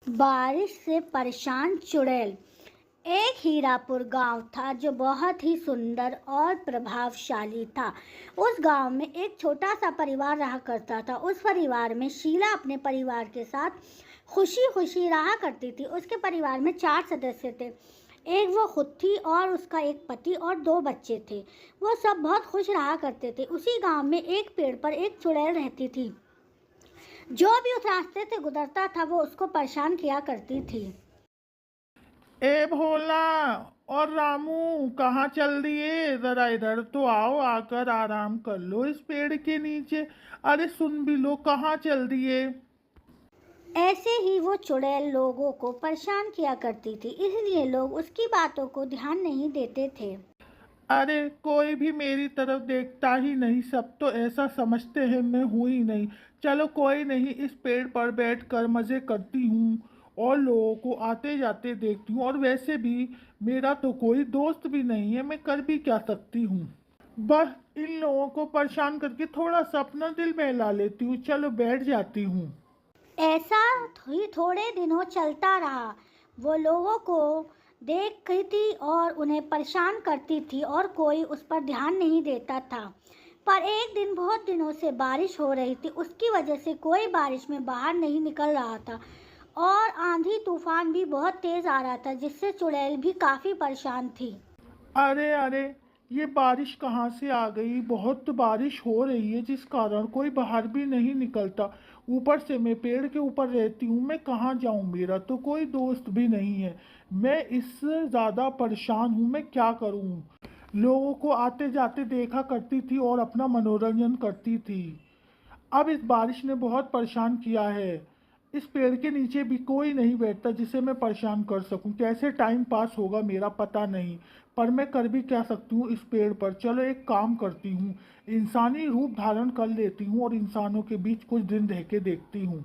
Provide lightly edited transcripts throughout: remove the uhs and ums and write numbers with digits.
बारिश से परेशान चुड़ैल। एक हीरापुर गांव था जो बहुत ही सुंदर और प्रभावशाली था। उस गांव में एक छोटा सा परिवार रहा करता था। उस परिवार में शीला अपने परिवार के साथ खुशी खुशी रहा करती थी। उसके परिवार में 4 सदस्य थे। एक वो खुद थी और उसका एक पति और 2 बच्चे थे। वो सब बहुत खुश रहा करते थे। उसी गांव में एक पेड़ पर एक चुड़ैल रहती थी। जो भी उस रास्ते से गुजरता था वो उसको परेशान किया करती थी। ए भोला और रामू, कहाँ चल दिए? जरा इधर तो आओ, आकर आराम कर लो इस पेड़ के नीचे। अरे सुन भी लो, कहाँ चल दिए? ऐसे ही वो चुड़ैल लोगों को परेशान किया करती थी, इसलिए लोग उसकी बातों को ध्यान नहीं देते थे। अरे कोई भी मेरी तरफ देखता ही नहीं, सब तो ऐसा समझते हैं मैं हूँ ही नहीं। चलो कोई नहीं, इस पेड़ पर बैठकर मज़े करती हूँ और लोगों को आते जाते देखती हूँ। और वैसे भी मेरा तो कोई दोस्त भी नहीं है, मैं कर भी क्या सकती हूँ। बस इन लोगों को परेशान करके थोड़ा सा अपना दिल बहला लेती हूँ। चलो बैठ जाती हूँ। ऐसा ही थोड़े दिनों चलता रहा। वो लोगों को देखती थी और उन्हें परेशान करती थी और कोई उस पर ध्यान नहीं देता था। पर एक दिन बहुत दिनों से बारिश हो रही थी, उसकी वजह से कोई बारिश में बाहर नहीं निकल रहा था और आंधी तूफान भी बहुत तेज आ रहा था, जिससे चुड़ैल भी काफी परेशान थी। अरे अरे, ये बारिश कहाँ से आ गई? बहुत बारिश हो रही है जिस कारण कोई बाहर भी नहीं निकलता। ऊपर से मैं पेड़ के ऊपर रहती हूँ, मैं कहाँ जाऊँ? मेरा तो कोई दोस्त भी नहीं है। मैं इससे ज़्यादा परेशान हूँ, मैं क्या करूँ? लोगों को आते जाते देखा करती थी और अपना मनोरंजन करती थी। अब इस बारिश ने बहुत परेशान किया है। इस पेड़ के नीचे भी कोई नहीं बैठता जिसे मैं परेशान कर सकूं। कैसे टाइम पास होगा मेरा पता नहीं, पर मैं कर भी क्या सकती हूँ इस पेड़ पर। चलो एक काम करती हूँ, इंसानी रूप धारण कर लेती हूँ और इंसानों के बीच कुछ दिन रह के देखती हूँ।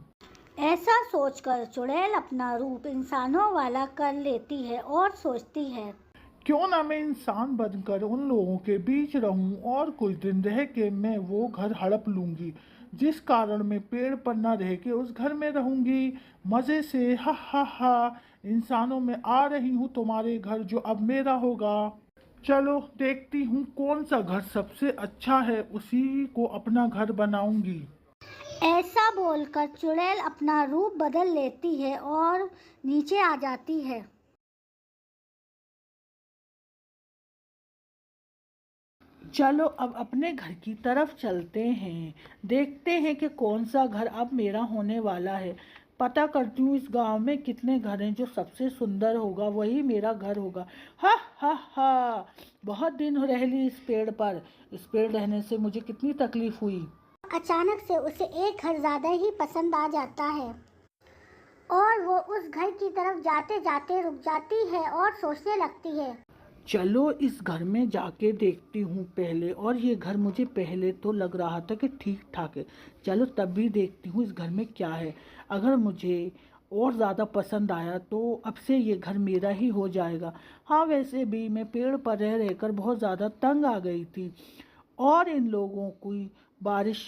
ऐसा सोचकर चुड़ैल अपना रूप इंसानों वाला कर लेती है और सोचती है, क्यों ना मैं इंसान बनकर उन लोगों के बीच रहूं और कुछ दिन रह के मैं वो घर हड़प लूंगी जिस कारण मैं पेड़ पर न रह के उस घर में रहूंगी मज़े से। हा हा हा, इंसानों में आ रही हूँ तुम्हारे घर जो अब मेरा होगा। चलो देखती हूँ कौन सा घर सबसे अच्छा है, उसी को अपना घर बनाऊंगी। ऐसा बोलकर चुड़ैल अपना रूप बदल लेती है और नीचे आ जाती है। चलो अब अपने घर की तरफ चलते हैं, देखते हैं कि कौन सा घर अब मेरा होने वाला है। पता करती हूँ इस गांव में कितने घर हैं, जो सबसे सुंदर होगा वही मेरा घर होगा। हा हा हा, बहुत दिन रह ली इस पेड़ पर। इस पेड़ रहने से मुझे कितनी तकलीफ हुई। अचानक से उसे एक घर ज्यादा ही पसंद आ जाता है और वो उस घर की तरफ जाते जाते रुक जाती है और सोचने लगती है, चलो इस घर में जाके देखती हूँ पहले। और ये घर मुझे पहले तो लग रहा था कि ठीक ठाक है। चलो तब भी देखती हूँ इस घर में क्या है। अगर मुझे और ज़्यादा पसंद आया तो अब से ये घर मेरा ही हो जाएगा। हाँ वैसे भी मैं पेड़ पर रह रहकर बहुत ज़्यादा तंग आ गई थी और इन लोगों की बारिश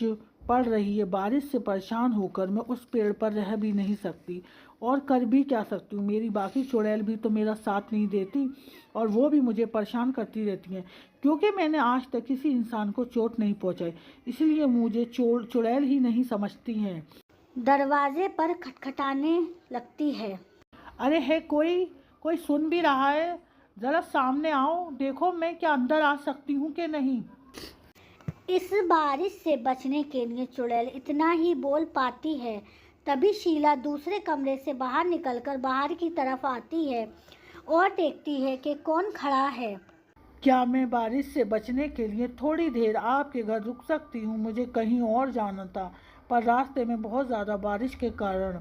पड़ रही है, बारिश से परेशान होकर मैं उस पेड़ पर रह भी नहीं सकती और कर भी क्या सकती हूँ। मेरी बाकी चुड़ैल भी तो मेरा साथ नहीं देती और वो भी मुझे परेशान करती रहती हैं, क्योंकि मैंने आज तक किसी इंसान को चोट नहीं पहुँचाई, इसलिए मुझे चुड़ैल ही नहीं समझती हैं। दरवाजे पर खटखटाने लगती है। अरे है कोई? कोई सुन भी रहा है? ज़रा सामने आओ, देखो मैं क्या अंदर आ सकती हूँ कि नहीं। इस बारिश से बचने के लिए चुड़ैल इतना ही बोल पाती है। तभी शीला दूसरे कमरे से बाहर निकलकर बाहर की तरफ आती है और देखती है कि कौन खड़ा है। क्या मैं बारिश से बचने के लिए थोड़ी देर आपके घर रुक सकती हूँ? मुझे कहीं और जाना था, पर रास्ते में बहुत ज़्यादा बारिश के कारण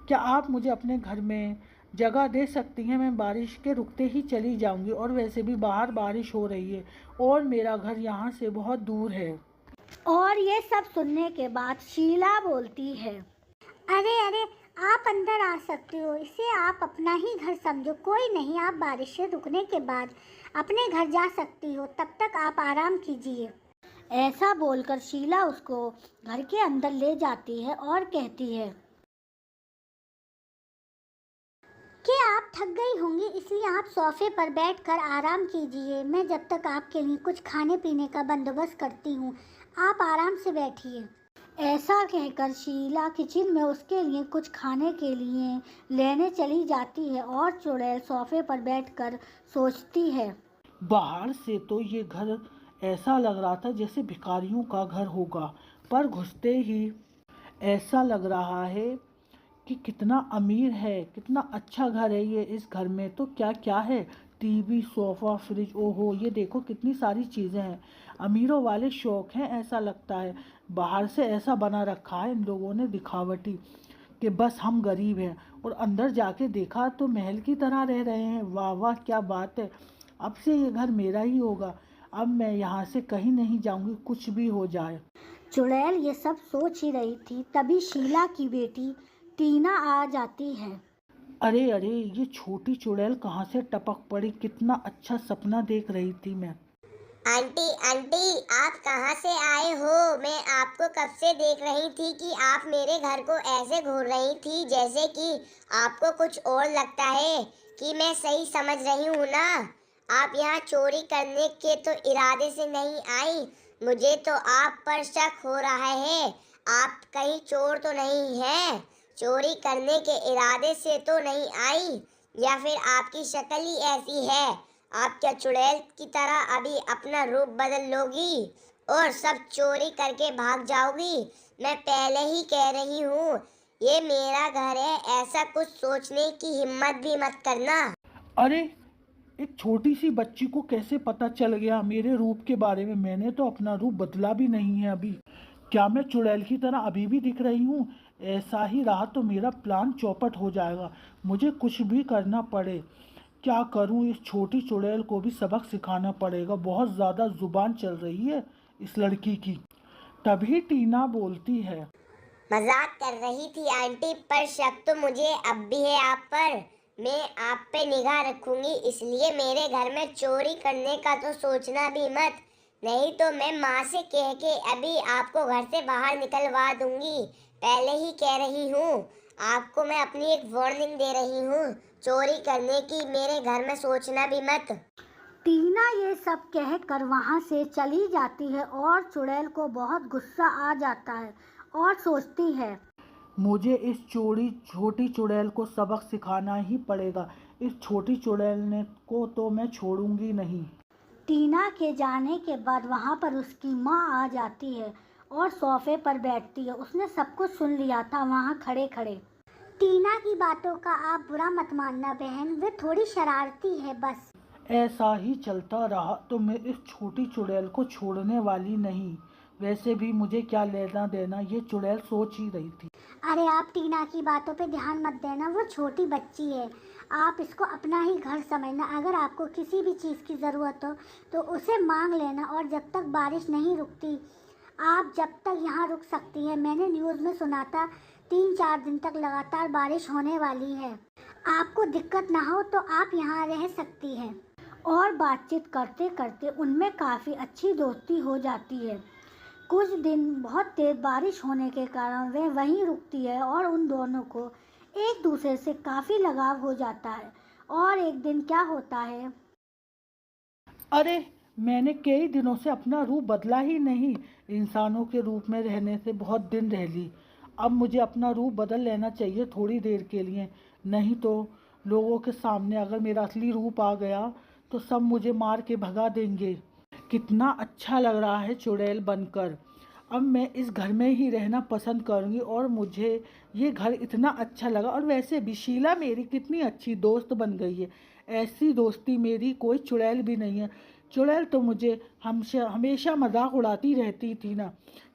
क्या आप मुझे अपने घर में जगह दे सकती हैं? मैं बारिश के रुकते ही चली जाऊंगी और वैसे भी बाहर बारिश हो रही है और मेरा घर यहाँ से बहुत दूर है। और ये सब सुनने के बाद शीला बोलती है, अरे अरे, आप अंदर आ सकते हो, इसे आप अपना ही घर समझो। कोई नहीं, आप बारिश से रुकने के बाद अपने घर जा सकती हो, तब तक आप आराम कीजिए। ऐसा बोलकर शीला उसको घर के अंदर ले जाती है और कहती है, थक गई होंगी, इसलिए आप सोफे पर बैठकर आराम कीजिए। मैं जब तक आपके लिए कुछ खाने पीने का बंदोबस्त करती हूँ, आप आराम से बैठिए। ऐसा कहकर शीला किचन में उसके लिए कुछ खाने के लिए लेने चली जाती है और चुड़ैल सोफे पर बैठकर सोचती है। बाहर से तो ये घर ऐसा लग रहा था जैसे भिखारियों का घर होगा, पर घुसते ही ऐसा लग रहा है कि कितना अमीर है, कितना अच्छा घर है ये। इस घर में तो क्या क्या है, टीवी, सोफा, फ्रिज, ओहो ये देखो कितनी सारी चीज़ें हैं। अमीरों वाले शौक हैं ऐसा लगता है। बाहर से ऐसा बना रखा है इन लोगों ने दिखावटी कि बस हम गरीब हैं, और अंदर जाके देखा तो महल की तरह रह रहे हैं। वाह वाह क्या बात है, अब से ये घर मेरा ही होगा। अब मैं यहाँ से कहीं नहीं जाऊँगी, कुछ भी हो जाए। चुड़ैल ये सब सोच ही रही थी, तभी शीला की बेटी टीना आ जाती है। अरे अरे, ये छोटी चुड़ैल कहाँ से टपक पड़ी, कितना अच्छा सपना देख रही थी मैं। आंटी आंटी, आप कहाँ से आए हो? मैं आपको कब से देख रही थी कि आप मेरे घर को ऐसे घूर रही थी जैसे कि आपको कुछ और लगता है। कि मैं सही समझ रही हूँ ना? आप यहाँ चोरी करने के तो इरादे से नहीं आई। मुझे तो आप पर शक हो रहा है। आप कहीं चोर तो नहीं हैं? चोरी करने के इरादे से तो नहीं आई, या फिर आपकी शक्ल ही ऐसी है? आप क्या चुड़ैल की तरह अभी अपना रूप बदल लोगी और सब चोरी करके भाग जाओगी? मैं पहले ही कह रही हूँ, ये मेरा घर है, ऐसा कुछ सोचने की हिम्मत भी मत करना। अरे, एक छोटी सी बच्ची को कैसे पता चल गया मेरे रूप के बारे में? मैंने तो अपना रूप बदला भी नहीं है अभी। क्या मैं चुड़ैल की तरह अभी भी दिख रही हूँ? ऐसा ही रहा तो मेरा प्लान चौपट हो जाएगा। मुझे कुछ भी करना पड़े। क्या करूँ, इस छोटी चुड़ैल को भी सबक सिखाना पड़ेगा। बहुत ज़्यादा जुबान चल रही है इस लड़की की। तभी टीना बोलती है। मजाक कर रही थी आंटी, पर शक तो मुझे अब भी है आप पर। मैं आप पे निगाह रखूंगी, इसलिए मेरे घर में चोरी करने का तो सोचना भी मत। नहीं तो मैं माँ से कह के अभी आपको घर से बाहर निकलवा दूंगी। पहले ही कह रही हूँ, आपको मैं अपनी एक वार्निंग दे रही हूँ। चोरी करने की मेरे घर में सोचना भी मत। टीना ये सब कहकर वहाँ से चली जाती है और चुड़ैल को बहुत गुस्सा आ जाता है और सोचती है, मुझे इस छोटी चुड़ैल को सबक सिखाना ही पड़ेगा। इस छोटी चुड़ैल ने को तो मैं छोड़ूंगी नहीं। टीना के जाने के बाद वहाँ पर उसकी माँ आ जाती है और सोफे पर बैठती है। उसने सब कुछ सुन लिया था वहाँ खड़े खड़े। टीना की बातों का आप बुरा मत मानना बहन, वे थोड़ी शरारती है बस। ऐसा ही चलता रहा तो मैं इस छोटी चुड़ैल को छोड़ने वाली नहीं। वैसे भी मुझे क्या लेना देना, ये चुड़ैल सोच ही रही थी। अरे आप टीना की बातों पे ध्यान मत देना, वो छोटी बच्ची है। आप इसको अपना ही घर समझना। अगर आपको किसी भी चीज़ की ज़रूरत हो तो उसे मांग लेना, और जब तक बारिश नहीं रुकती आप जब तक यहाँ रुक सकती है। मैंने न्यूज़ में सुना था 3-4 दिन तक लगातार बारिश होने वाली है। आपको दिक्कत ना हो तो आप यहाँ रह सकती हैं। और बातचीत करते करते उनमें काफ़ी अच्छी दोस्ती हो जाती है। कुछ दिन बहुत तेज बारिश होने के कारण वह वहीं रुकती है और उन दोनों को एक दूसरे से काफ़ी लगाव हो जाता है। और एक दिन क्या होता है, अरे, मैंने कई दिनों से अपना रूप बदला ही नहीं। इंसानों के रूप में रहने से बहुत दिन रह ली। अब मुझे अपना रूप बदल लेना चाहिए थोड़ी देर के लिए, नहीं तो लोगों के सामने अगर मेरा असली रूप आ गया तो सब मुझे मार के भगा देंगे। कितना अच्छा लग रहा है चुड़ैल बनकर। अब मैं इस घर में ही रहना पसंद करूँगी, और मुझे ये घर इतना अच्छा लगा। और वैसे भी शीला मेरी कितनी अच्छी दोस्त बन गई है। ऐसी दोस्ती मेरी कोई चुड़ैल भी नहीं है। चुड़ैल तो मुझे हमेशा मजाक उड़ाती रहती थी ना,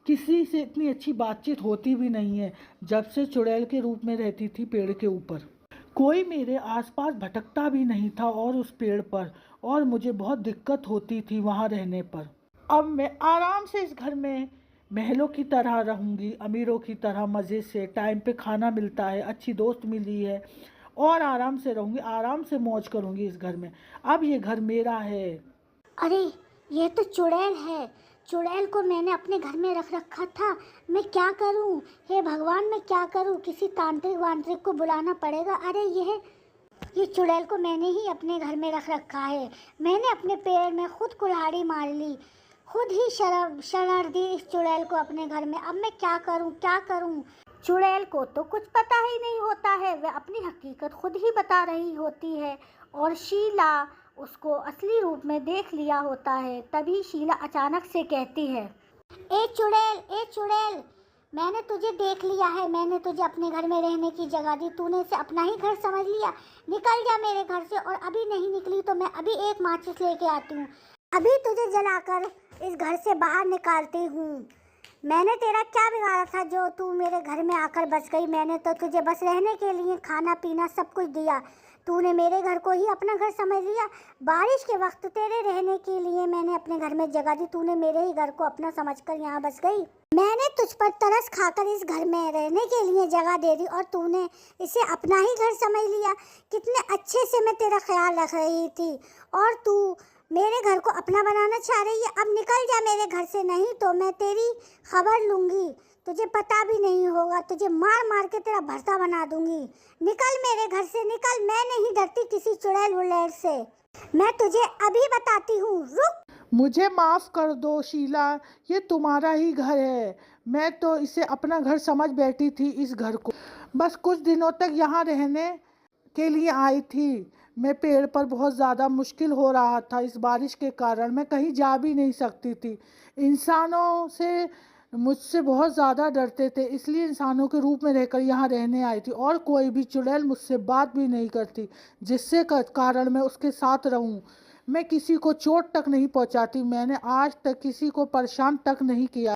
किसी से इतनी अच्छी बातचीत होती भी नहीं है जब से चुड़ैल के रूप में रहती थी पेड़ के ऊपर। कोई मेरे आसपास भटकता भी नहीं था और उस पेड़ पर, और मुझे बहुत दिक्कत होती थी वहाँ रहने पर। अब मैं आराम से इस घर में महलों की तरह रहूँगी, अमीरों की तरह मज़े से। टाइम पे खाना मिलता है, अच्छी दोस्त मिली है, और आराम से रहूँगी, आराम से मौज करूँगी इस घर में। अब ये घर मेरा है। अरे ये तो चुड़ैल है। चुड़ैल को मैंने अपने घर में रख रखा था। मैं क्या करूं? हे भगवान, मैं क्या करूं? किसी तांत्रिक वांत्रिक को बुलाना पड़ेगा। अरे ये चुड़ैल को मैंने ही अपने घर में रख रखा है। मैंने अपने पैर में खुद कुल्हाड़ी मार ली, खुद ही शरण दी इस चुड़ैल को अपने घर में। अब मैं क्या करूं, क्या करूं? चुड़ैल को तो कुछ पता ही नहीं होता है, वह अपनी हकीकत खुद ही बता रही होती है और शीला उसको असली रूप में देख लिया होता है। तभी शीला अचानक से कहती है, ए चुड़ैल, मैंने तुझे देख लिया है। मैंने तुझे अपने घर में रहने की जगह दी, तूने इसे अपना ही घर समझ लिया। निकल जा मेरे घर से, और अभी नहीं निकली तो मैं अभी एक माचिस लेके आती हूँ, अभी तुझे जलाकर इस घर से बाहर निकालती हूँ। मैंने तेरा क्या बिगाड़ा था जो तू मेरे घर में आकर बस गई? मैंने तो तुझे बस रहने के लिए खाना पीना सब कुछ दिया, तूने मेरे घर को ही अपना घर समझ लिया। बारिश के वक्त तेरे रहने के लिए मैंने अपने घर में जगह दी, तूने मेरे ही घर को अपना समझकर यहाँ बस गई। मैंने तुझ पर तरस खाकर इस घर में रहने के लिए जगह दे दी और तूने इसे अपना ही घर समझ लिया। कितने अच्छे से मैं तेरा ख्याल रख रही थी और तू मेरे घर को अपना बनाना चाह रही है। अब निकल जा मेरे घर से, नहीं तो मैं तेरी खबर लूँगी, तुझे पता भी नहीं होगा, तुझे मार मार के तेरा भरता बना दूंगी। निकल मेरे घर से, निकल। मैं नहीं डरती किसी चुड़ैल वुड़ैल से, मैं तुझे अभी बताती हूँ, रुक। मुझे माफ़ कर दो शीला, ये तुम्हारा ही घर है। मैं तो इसे अपना घर समझ बैठी थी। इस घर को बस कुछ दिनों तक यहाँ रहने के लिए आई थी। मैं पेड़ पर बहुत ज़्यादा मुश्किल हो रहा था इस बारिश के कारण, मैं कहीं जा भी नहीं सकती थी। इंसानों से मुझसे बहुत ज़्यादा डरते थे, इसलिए इंसानों के रूप में रहकर यहाँ रहने आई थी। और कोई भी चुड़ैल मुझसे बात भी नहीं करती, जिससे कारण मैं उसके साथ रहूँ। मैं किसी को चोट तक नहीं पहुँचाती, मैंने आज तक किसी को परेशान तक नहीं किया,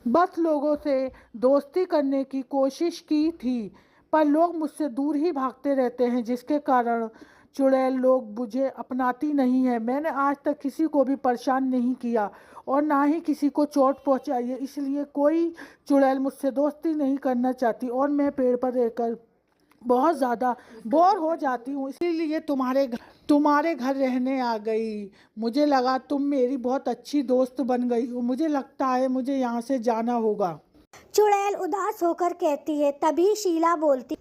बस लोगों से दोस्ती करने की कोशिश की थी। पर लोग मुझसे दूर ही भागते रहते हैं, जिसके कारण चुड़ैल लोग मुझे अपनाती नहीं है। मैंने आज तक किसी को भी परेशान नहीं किया और ना ही किसी को चोट पहुंचाई है, इसलिए कोई चुड़ैल मुझसे दोस्ती नहीं करना चाहती और मैं पेड़ पर रहकर बहुत ज़्यादा बोर हो जाती हूँ, इसीलिए तुम्हारे घर रहने आ गई। मुझे लगा तुम मेरी बहुत अच्छी दोस्त बन गई हो, मुझे लगता है मुझे यहाँ से जाना होगा। चुड़ैल उदास होकर कहती है। तभी शीला बोलती,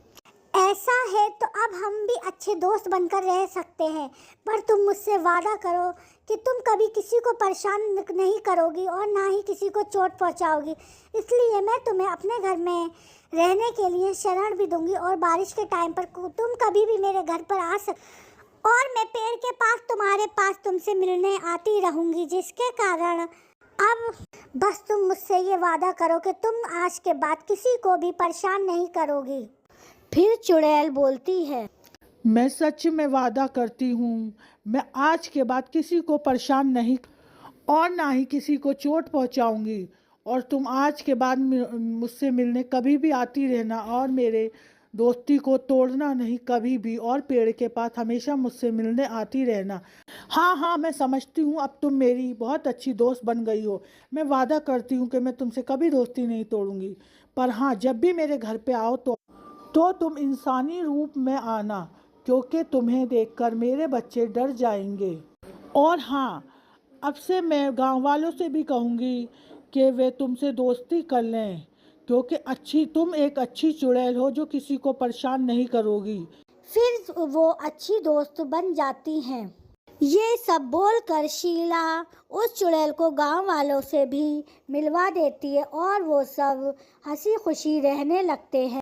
ऐसा है तो अब हम भी अच्छे दोस्त बनकर रह सकते हैं, पर तुम मुझसे वादा करो कि तुम कभी किसी को परेशान नहीं करोगी और ना ही किसी को चोट पहुंचाओगी। इसलिए मैं तुम्हें अपने घर में रहने के लिए शरण भी दूंगी और बारिश के टाइम पर तुम कभी भी मेरे घर पर आ और मैं पेड़ के पास तुम्हारे पास तुमसे मिलने आती रहूंगी, जिसके कारण अब बस तुम मुझसे ये वादा करो कि तुम आज के बाद किसी को भी परेशान नहीं करोगी। फिर चुड़ैल बोलती है, मैं सच में वादा करती हूँ, मैं आज के बाद किसी को परेशान नहीं और ना ही किसी को चोट पहुँचाऊँगी, और तुम आज के बाद मुझसे मिलने कभी भी आती रहना और मेरे दोस्ती को तोड़ना नहीं कभी भी, और पेड़ के पास हमेशा मुझसे मिलने आती रहना। हाँ, मैं समझती हूँ अब तुम मेरी बहुत अच्छी दोस्त बन गई हो। मैं वादा करती हूँ कि मैं तुमसे कभी दोस्ती नहीं तोड़ूंगी, पर हाँ, जब भी मेरे घर पे आओ तो तुम इंसानी रूप में आना, क्योंकि तुम्हें देखकर मेरे बच्चे डर जाएंगे। और हाँ, अब से मैं गांव वालों से भी कहूँगी कि वे तुमसे दोस्ती कर लें, क्योंकि तुम एक अच्छी चुड़ैल हो जो किसी को परेशान नहीं करोगी। फिर वो अच्छी दोस्त बन जाती हैं। ये सब बोलकर शीला उस चुड़ैल को गांव वालों से भी मिलवा देती है और वो सब हंसी खुशी रहने लगते हैं।